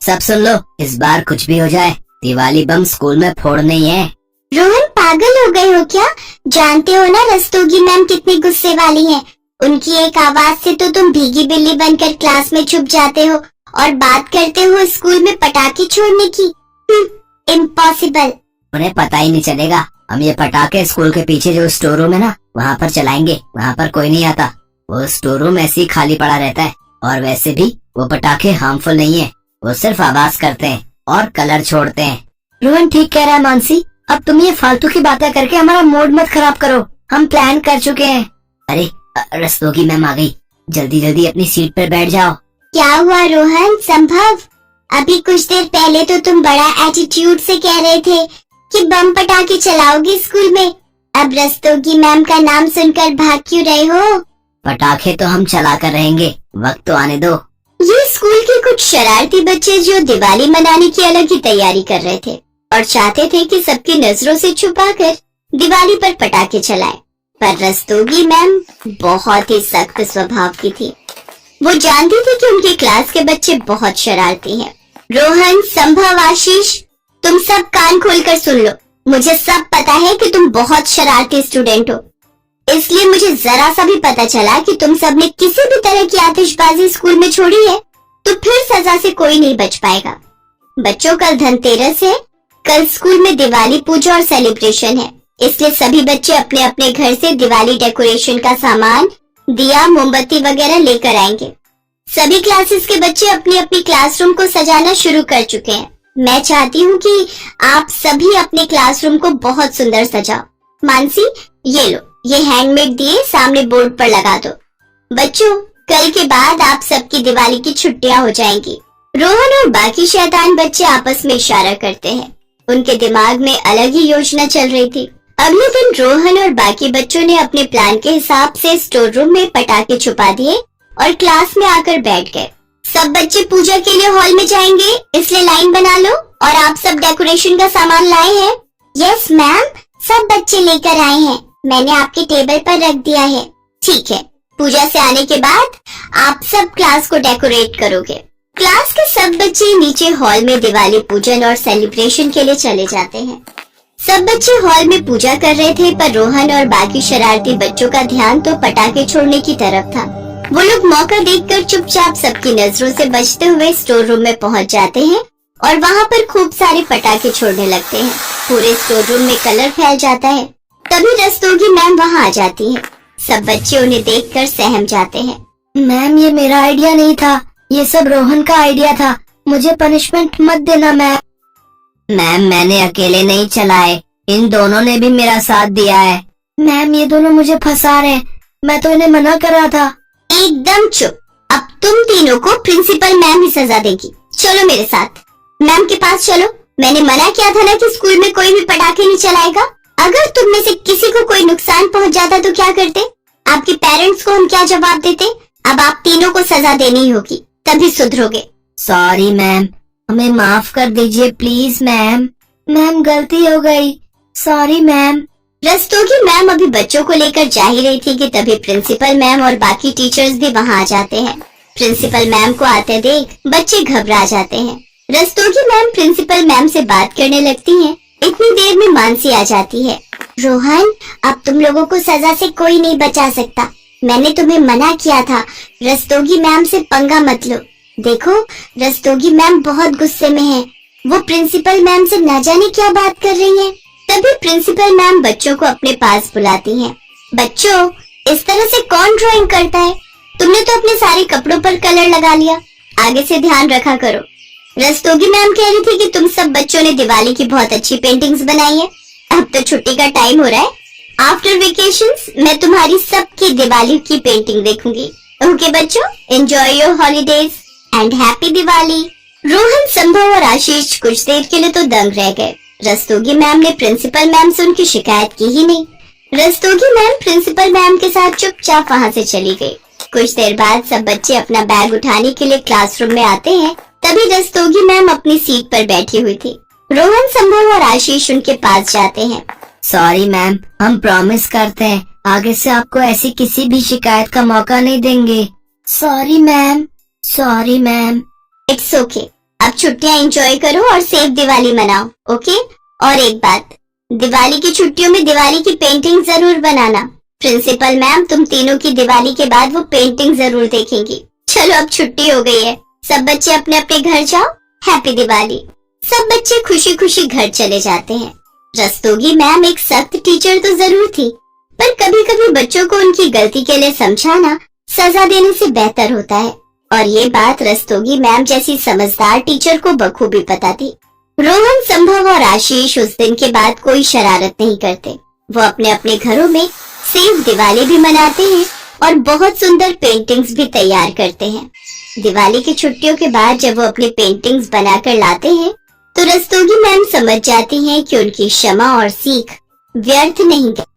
सब सुन लो, इस बार कुछ भी हो जाए दिवाली बम स्कूल में फोड़ने ही है। रोहन, पागल हो गए हो क्या? जानते हो ना रस्तोगी मैम कितनी गुस्से वाली हैं। उनकी एक आवाज से तो तुम भीगी बिल्ली बनकर क्लास में छुप जाते हो और बात करते हो स्कूल में पटाखे छोड़ने की। इम्पॉसिबल। उन्हें पता ही नहीं चलेगा। हम ये पटाखे स्कूल के पीछे जो स्टोर रूम है ना, वहाँ पर चलाएंगे। वहाँ पर कोई नहीं आता, वो स्टोर रूम ऐसे ही खाली पड़ा रहता है। और वैसे भी वो पटाखे हार्मफुल नहीं है, वो सिर्फ आवाज करते हैं और कलर छोड़ते हैं। रोहन ठीक कह रहा है मानसी, अब तुम ये फालतू की बातें करके हमारा मूड मत खराब करो। हम प्लान कर चुके हैं। अरे रस्तोगी मैम आ गई, जल्दी जल्दी अपनी सीट पर बैठ जाओ। क्या हुआ रोहन? संभव, अभी कुछ देर पहले तो तुम बड़ा एटीट्यूड से कह रहे थे कि बम पटाखे चलाओगे स्कूल में। अब रस्तोगी मैम का नाम सुनकर भाग क्यों रहे हो? पटाखे तो हम चला कर रहेंगे, वक्त तो आने दो। ये स्कूल के कुछ शरारती बच्चे जो दिवाली मनाने की अलग ही तैयारी कर रहे थे और चाहते थे कि सबकी नजरों से छुपाकर दिवाली पर पटाखे चलाएं। पर रस्तोगी मैम बहुत ही सख्त स्वभाव की थी। वो जानती थी कि उनके क्लास के बच्चे बहुत शरारती हैं। रोहन, संभव, आशीष, तुम सब कान खोलकर सुन लो। मुझे सब पता है कि तुम बहुत शरारती स्टूडेंट हो, इसलिए मुझे जरा सा भी पता चला कि तुम सब ने किसी भी तरह की आतिशबाजी स्कूल में छोड़ी है तो फिर सजा से कोई नहीं बच पाएगा। बच्चों, कल धनतेरस है। कल स्कूल में दिवाली पूजा और सेलिब्रेशन है, इसलिए सभी बच्चे अपने अपने घर से दिवाली डेकोरेशन का सामान, दिया, मोमबत्ती वगैरह लेकर आएंगे। सभी क्लासेस के बच्चे अपनी अपनी क्लासरूम को सजाना शुरू कर चुके हैं। मैं चाहती हूँ कि आप सभी अपने क्लासरूम को बहुत सुंदर सजाओ। मानसी, ये लो, ये हैंडमेड दिए सामने बोर्ड पर लगा दो। बच्चों, कल के बाद आप सबकी दिवाली की छुट्टियां हो जाएंगी। रोहन और बाकी शैतान बच्चे आपस में इशारा करते हैं। उनके दिमाग में अलग ही योजना चल रही थी। अगले दिन रोहन और बाकी बच्चों ने अपने प्लान के हिसाब से स्टोर रूम में पटाखे छुपा दिए और क्लास में आकर बैठ गए। सब बच्चे पूजा के लिए हॉल में जाएंगे, इसलिए लाइन बना लो। और आप सब डेकोरेशन का सामान लाए हैं? यस मैम, सब बच्चे लेकर आए हैं। मैंने आपके टेबल पर रख दिया है। ठीक है, पूजा से आने के बाद आप सब क्लास को डेकोरेट करोगे। क्लास के सब बच्चे नीचे हॉल में दिवाली पूजन और सेलिब्रेशन के लिए चले जाते हैं। सब बच्चे हॉल में पूजा कर रहे थे, पर रोहन और बाकी शरारती बच्चों का ध्यान तो पटाखे छोड़ने की तरफ था। वो लोग मौका देखकर चुपचाप सबकी नजरों से बचते हुए स्टोर रूम में पहुंच जाते हैं और वहां पर खूब सारे पटाखे छोड़ने लगते हैं। पूरे स्टोर रूम में कलर फैल जाता है। तभी रस्तोगी मैम वहां आ जाती है। सब बच्चे उन्हें देखकर सहम जाते हैं। मैम, ये मेरा आइडिया नहीं था, ये सब रोहन का आइडिया था। मुझे पनिशमेंट मत देना मैम। मैम, मैंने अकेले नहीं चलाए, इन दोनों ने भी मेरा साथ दिया है। मैम, ये दोनों मुझे फंसा रहे हैं, मैं तो इन्हें मना कर रहा था। एकदम चुप। अब तुम तीनों को प्रिंसिपल मैम ही सजा देगी। चलो मेरे साथ, मैम के पास चलो। मैंने मना किया था ना कि स्कूल में कोई भी पटाखे नहीं चलाएगा। अगर तुम में से किसी को कोई नुकसान पहुंच जाता तो क्या करते? आपके पेरेंट्स को हम क्या जवाब देते? अब आप तीनों को सजा देनी होगी, तभी सुधरोगे। सॉरी मैम, हमें माफ कर दीजिए प्लीज मैम। मैम, गलती हो गई, सॉरी मैम। रस्तोगी मैम अभी बच्चों को लेकर जा ही रही थी कि तभी प्रिंसिपल मैम और बाकी टीचर्स भी वहां आ जाते हैं। प्रिंसिपल मैम को आते देख बच्चे घबरा जाते हैं। रस्तोगी मैम प्रिंसिपल मैम से बात करने लगती हैं। इतनी देर में मानसी आ जाती है। रोहन, अब तुम लोगों को सजा से कोई नहीं बचा सकता। मैंने तुम्हें मना किया था, रस्तोगी मैम से पंगा मत लो। देखो, रस्तोगी मैम बहुत गुस्से में है। वो प्रिंसिपल मैम से न जाने क्या बात कर रही हैं। तभी प्रिंसिपल मैम बच्चों को अपने पास बुलाती हैं। बच्चों, इस तरह से कौन ड्राइंग करता है? तुमने तो अपने सारे कपड़ों पर कलर लगा लिया, आगे से ध्यान रखा करो। रस्तोगी मैम कह रही थी कि तुम सब बच्चों ने दिवाली की बहुत अच्छी पेंटिंग्स बनाई है। अब तो छुट्टी का टाइम हो रहा है। आफ्टर वेकेशंस मैं तुम्हारी सबकी दिवाली की पेंटिंग देखूंगी। ओके बच्चों, enjoy your holidays and happy Diwali. Rohan, संभव और आशीष कुछ देर के लिए तो दंग रह गए। रस्तोगी मैम ने प्रिंसिपल मैम से उनकी शिकायत की ही नहीं। रस्तोगी मैम प्रिंसिपल मैम के साथ चुपचाप वहां से चली गई। कुछ देर बाद सब बच्चे अपना बैग उठाने के लिए क्लासरूम में आते हैं। तभी रस्तोगी मैम अपनी सीट पर बैठी हुई थी। रोहन, संभव और आशीष उनके पास जाते हैं। सॉरी मैम, हम प्रॉमिस करते हैं आगे से आपको ऐसी किसी भी शिकायत का मौका नहीं देंगे। Sorry ma'am, sorry ma'am. It's okay. अब छुट्टियां एंजॉय करो और सेफ दिवाली मनाओ, ओके? और एक बात, दिवाली की छुट्टियों में दिवाली की पेंटिंग जरूर बनाना। प्रिंसिपल मैम तुम तीनों की दिवाली के बाद वो पेंटिंग जरूर देखेंगी। चलो अब छुट्टी हो गई है, सब बच्चे अपने अपने घर जाओ। हैप्पी दिवाली। सब बच्चे खुशी खुशी घर चले जाते हैं। रस्तोगी मैम एक सख्त टीचर तो जरूर थी, पर कभी कभी बच्चों को उनकी गलती के लिए समझाना सजा देने से बेहतर होता है, और ये बात रस्तोगी मैम जैसी समझदार टीचर को बखूबी पता थी। रोहन, संभव और आशीष उस दिन के बाद कोई शरारत नहीं करते। वो अपने अपने घरों में सेफ दिवाली भी मनाते हैं और बहुत सुंदर पेंटिंग्स भी तैयार करते हैं। दिवाली की छुट्टियों के बाद जब वो अपनी पेंटिंग्स बनाकर लाते हैं तो रस्तोगी मैम समझ जाती हैं कि उनकी क्षमा और सीख व्यर्थ नहीं गई।